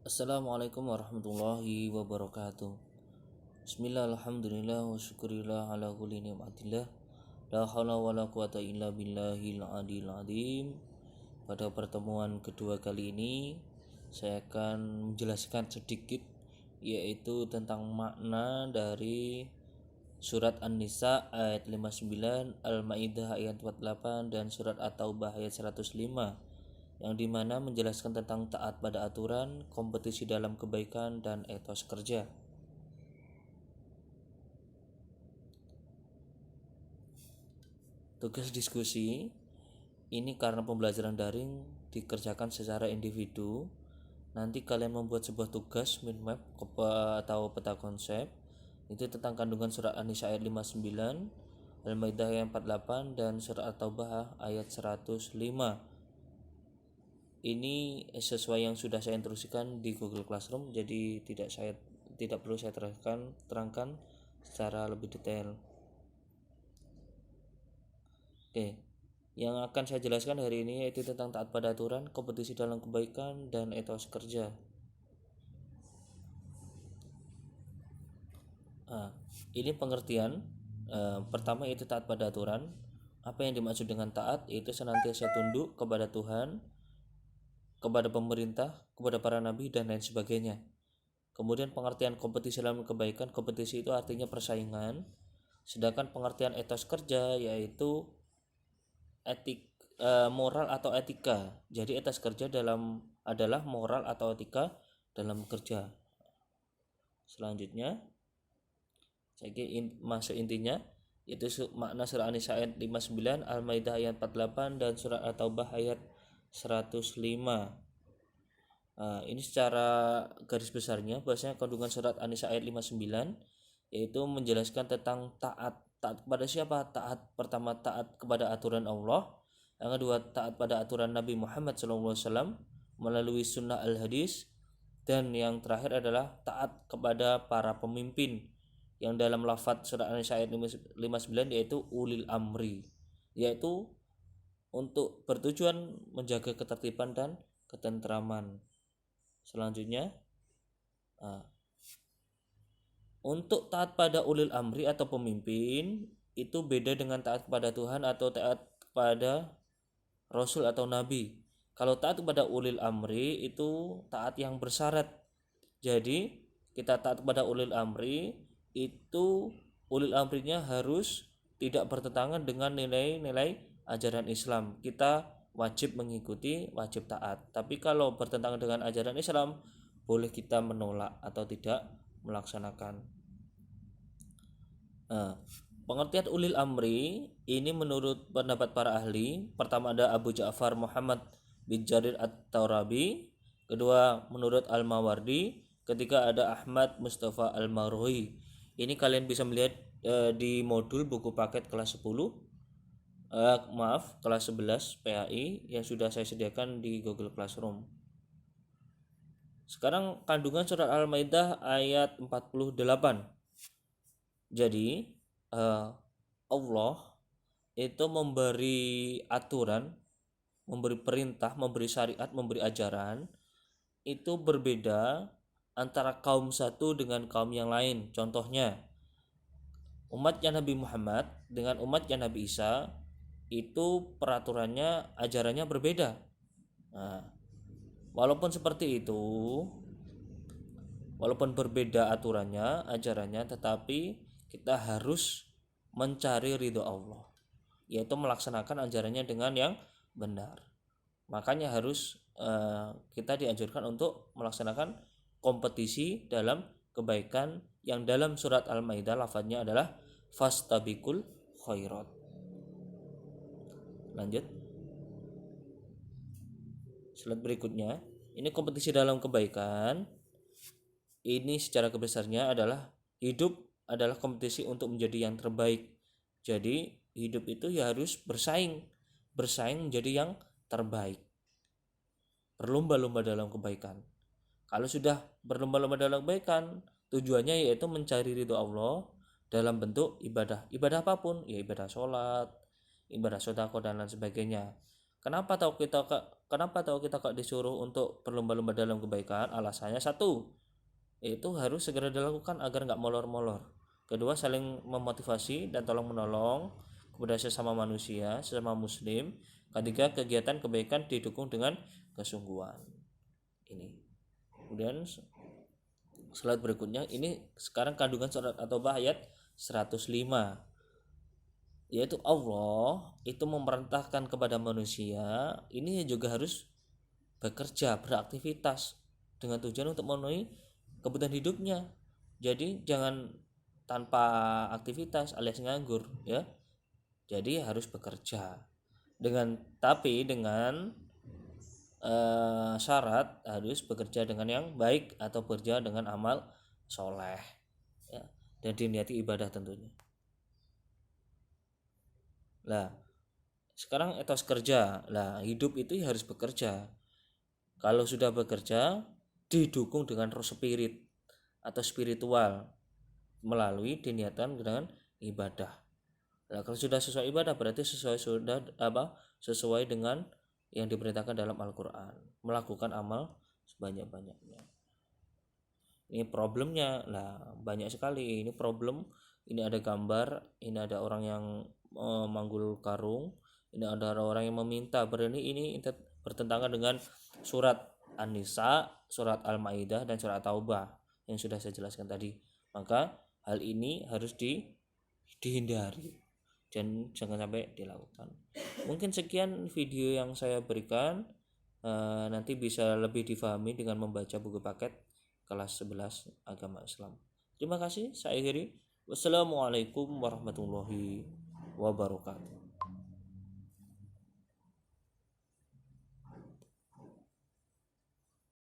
Assalamualaikum warahmatullahi wabarakatuh. Bismillah, alhamdulillah, wa syukurillah ala kulli ni'matillah. La haula wa la quwata illa billahil adil azim. Pada pertemuan kedua kali ini saya akan menjelaskan sedikit yaitu tentang makna dari surat An-Nisa ayat 59, Al-Maidah ayat 48 dan surat At-Taubah ayat 105, yang dimana menjelaskan tentang taat pada aturan, kompetisi dalam kebaikan, dan etos kerja. Tugas diskusi ini karena pembelajaran daring dikerjakan secara individu. Nanti kalian membuat sebuah tugas mind map atau peta konsep itu tentang kandungan surat An-Nisa ayat 59, Al-Maidah ayat 48, dan surat At-Taubah ayat 105. Ini sesuai yang sudah saya instruksikan di Google Classroom, jadi tidak perlu saya terangkan secara lebih detail. Oke, yang akan saya jelaskan hari ini yaitu tentang taat pada aturan, kompetisi dalam kebaikan, dan etos kerja. Ini pengertian pertama yaitu taat pada aturan. Apa yang dimaksud dengan taat? Yaitu senantiasa tunduk kepada Tuhan, kepada pemerintah, kepada para nabi, dan lain sebagainya. Kemudian pengertian kompetisi dalam kebaikan, kompetisi itu artinya persaingan. Sedangkan pengertian etos kerja yaitu moral atau etika. Jadi etos kerja adalah moral atau etika dalam kerja. Selanjutnya masuk intinya yaitu makna surah An-Nisa ayat 59, Al-Maidah ayat 48, dan surat At-Taubah ayat 105. Ini secara garis besarnya bahwasanya kandungan surat An-Nisa ayat 59 yaitu menjelaskan tentang taat kepada siapa? Pertama taat kepada aturan Allah, yang kedua taat pada aturan Nabi Muhammad SAW melalui sunnah al-hadis, dan yang terakhir adalah taat kepada para pemimpin yang dalam lafadz surat An-Nisa ayat 59 yaitu ulil amri, yaitu untuk bertujuan menjaga ketertiban dan ketentraman. Selanjutnya untuk taat pada ulil amri atau pemimpin itu beda dengan taat kepada Tuhan atau taat kepada Rasul atau Nabi. Kalau taat kepada ulil amri itu taat yang bersyarat. Jadi kita taat kepada ulil amri itu ulil amrinya harus tidak bertentangan dengan nilai-nilai ajaran Islam. Kita wajib mengikuti, wajib taat. Tapi kalau bertentangan dengan ajaran Islam, boleh kita menolak atau tidak melaksanakan. Pengertian ulil amri ini menurut pendapat para ahli, pertama ada Abu Ja'far Muhammad bin Jarir At-Taurabi, kedua menurut Al-Mawardi, ketiga ada Ahmad Mustafa Al-Marwi. Ini kalian bisa melihat di modul buku paket kelas 10 kelas 11 PAI yang sudah saya sediakan di Google Classroom. Sekarang kandungan surat Al-Maidah ayat 48. Jadi Allah itu memberi aturan, memberi perintah, memberi syariat, memberi ajaran itu berbeda antara kaum satu dengan kaum yang lain. Contohnya umatnya Nabi Muhammad dengan umatnya Nabi Isa itu peraturannya, ajarannya berbeda. Walaupun seperti itu, walaupun berbeda aturannya, ajarannya, tetapi kita harus mencari ridho Allah, yaitu melaksanakan ajarannya dengan yang benar. Makanya harus kita dianjurkan untuk melaksanakan kompetisi dalam kebaikan yang dalam surat Al-Maidah lafadznya adalah fastabiqul khairat. Lanjut. Slide berikutnya, ini kompetisi dalam kebaikan. Ini secara kebesarnya adalah hidup adalah kompetisi untuk menjadi yang terbaik. Jadi hidup itu ya harus bersaing menjadi yang terbaik. Berlomba-lomba dalam kebaikan. Kalau sudah berlomba-lomba dalam kebaikan, tujuannya yaitu mencari ridho Allah dalam bentuk ibadah apapun, ya ibadah sholat, ibadah sedekah dan lain sebagainya. Kenapa tahu kita kok disuruh untuk berlomba-lomba dalam kebaikan? Alasannya satu, itu harus segera dilakukan agar nggak molor-molor. Kedua, saling memotivasi dan tolong menolong kepada sesama manusia, sesama muslim. Ketiga, kegiatan kebaikan didukung dengan kesungguhan. Ini. Kemudian slide berikutnya, ini sekarang kandungan surat At-Taubah ayat 105, yaitu Allah itu memerintahkan kepada manusia ini juga harus bekerja, beraktivitas dengan tujuan untuk memenuhi kebutuhan hidupnya. Jadi jangan tanpa aktivitas alias nganggur ya. Jadi harus bekerja dengan syarat harus bekerja dengan yang baik atau bekerja dengan amal soleh ya, dan diniati ibadah tentunya. Lah, sekarang etos kerja. Lah, hidup itu harus bekerja. Kalau sudah bekerja didukung dengan roh spirit atau spiritual melalui diniatkan dengan ibadah. Nah, kalau sudah sesuai ibadah berarti sesuai dengan yang diperintahkan dalam Al-Qur'an, melakukan amal sebanyak-banyaknya. Ini problemnya lah, banyak sekali ini problem. Ini ada gambar, ini ada orang yang manggul karung, ini ada orang yang meminta. Berarti ini bertentangan dengan surat An-Nisa, surat Al-Maidah dan surat Taubah yang sudah saya jelaskan tadi. Maka hal ini harus dihindari dan jangan sampai dilakukan. Mungkin sekian video yang saya berikan. Nanti bisa lebih difahami dengan membaca buku paket kelas 11 agama Islam. Terima kasih, saya akhiri. Wassalamualaikum warahmatullahi wabarakatuh.